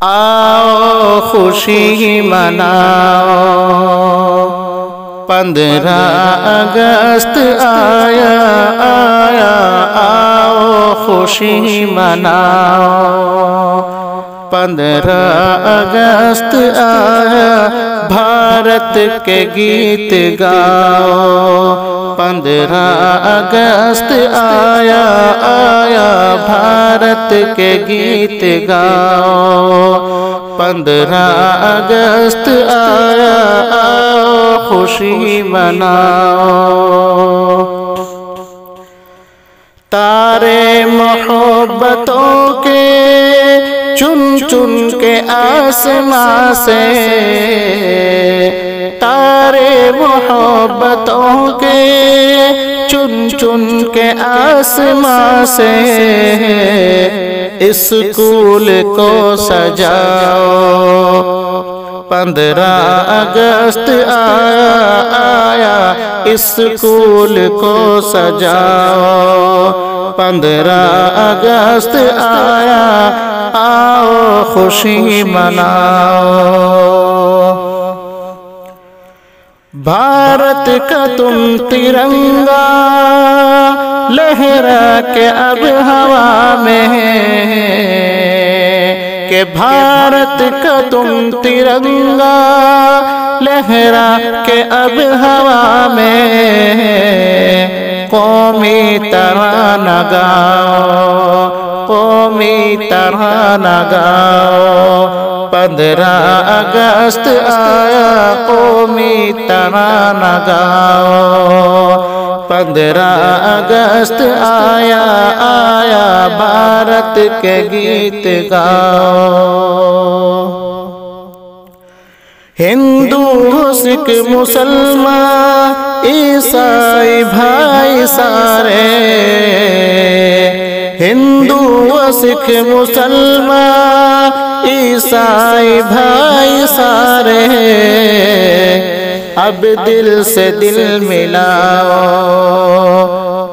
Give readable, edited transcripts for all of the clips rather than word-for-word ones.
آؤ خوشی مناؤ 15 اگست آیا آیا آؤ خوشی مناؤ 15 اگست آیا بھارت کے گیت گاؤ 15 اگست آیا آیا بھارت کے گیت گاؤ 15 اگست آیا آؤ خوشی مناؤ تارے محبتوں کے چن چن کے آسمان سے تارے محبتوں کے چن چن کے آسمان سے اسکول کو سجاؤ 15 اگست آیا آیا اسکول کو سجاؤ 15 اگست آیا آؤ خوشی مناؤ بھارت کا تم ترنگا لہرا کے اب ہوا میں کہ بھارت کا تم ترنگا لہرا کے اب ہوا میں قومی ترانہ گاؤ قومی ترانہ گاؤ 15 اگست آیا قومی ترانہ گاؤ 15 اگست آیا آیا بھارت کے گیت گاؤ ہندو سکھ مسلمان عیسائی بھائی سارے ہندو سکھ مسلمان عیسائی بھائی سارے اب دل سے دل ملاؤ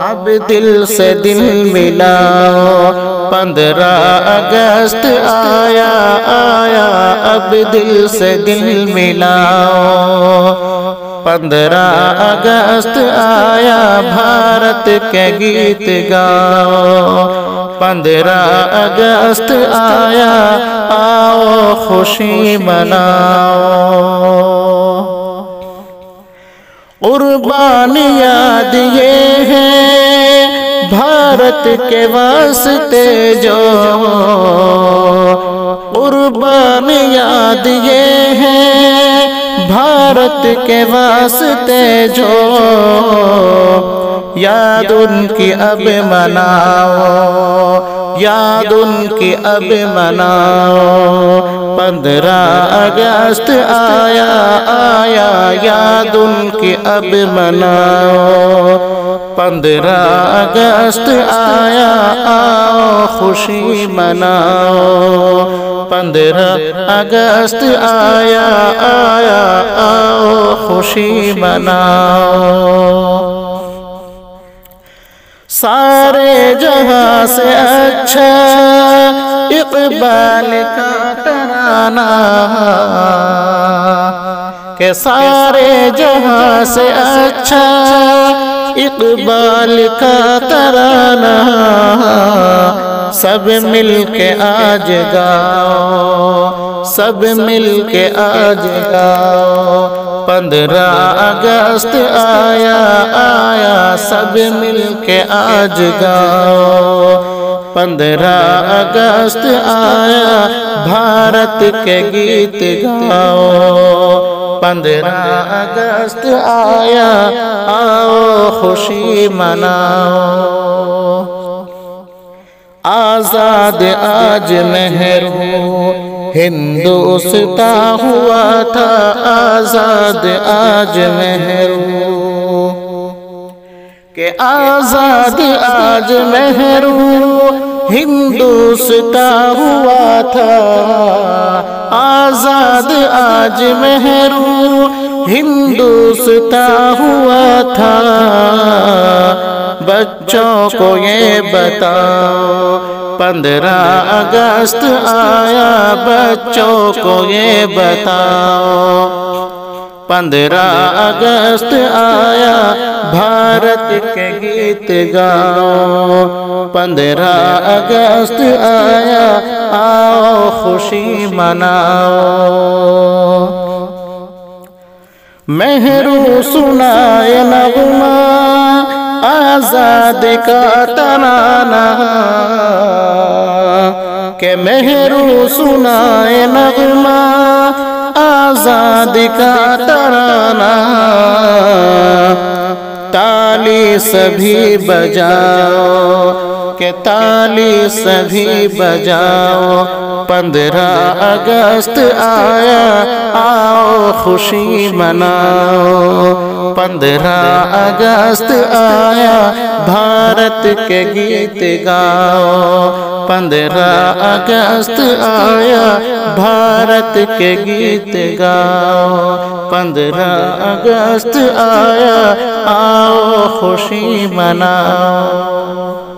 اب دل سے دل ملاؤ 15 اگست آیا آیا اب دل سے دل ملاؤ 15 اگست آیا بھارت کے گیت گاؤ 15 اگست آیا آؤ خوشی مناؤ قربانیاں دیے ہیں بھارت کے واسطے جو قربانیاں دیے ہیں بھارت کے واسطے جو یاد ان کی اب مناؤ یاد ان کی اب مناؤ 15 اگست آیا آیا یاد ان کی اب مناؤ 15 اگست آیا آؤ خوشی مناؤ 15 اگست آیا آیا آؤ خوشی مناؤ سارے جہاں سے اچھا اقبال کا ترانہ کہ سارے جہاں سے اچھا اقبال کا ترانہ سب مل کے آج گاؤ سب مل کے آج گاؤ 15 اگست آیا آیا سب مل کے آج گاؤ 15 اگست آیا بھارت کے گیت گاؤ 15 اگست آیا آؤ خوشی مناؤ آزاد آج محروم ہندوستاں ہوا تھا آزاد آج محروم کہ آزاد آج محروم ہندوستاں ہوا تھا آزاد آج محروم ہندوستاں ہوا تھا بچوں کو یہ بتاؤ 15 اگست آیا بچوں کو یہ بتاؤ 15 اگست آیا بھارت کے گیت گاؤ 15 اگست آیا آؤ خوشی مناؤ مہرو سنائے نغمہ آزاد کا ترانہ کہ مہرو سنائے نغمہ آزاد کا ترانہ تالی سبھی بجاؤ کہ تالی سبھی بجاؤ 15 اگست آیا آؤ خوشی مناؤ 15 اگست آیا بھارت کے گیت گاؤ 15 اگست آیا بھارت کے گیت گاؤ 15 اگست آیا آؤ خوشی مناؤ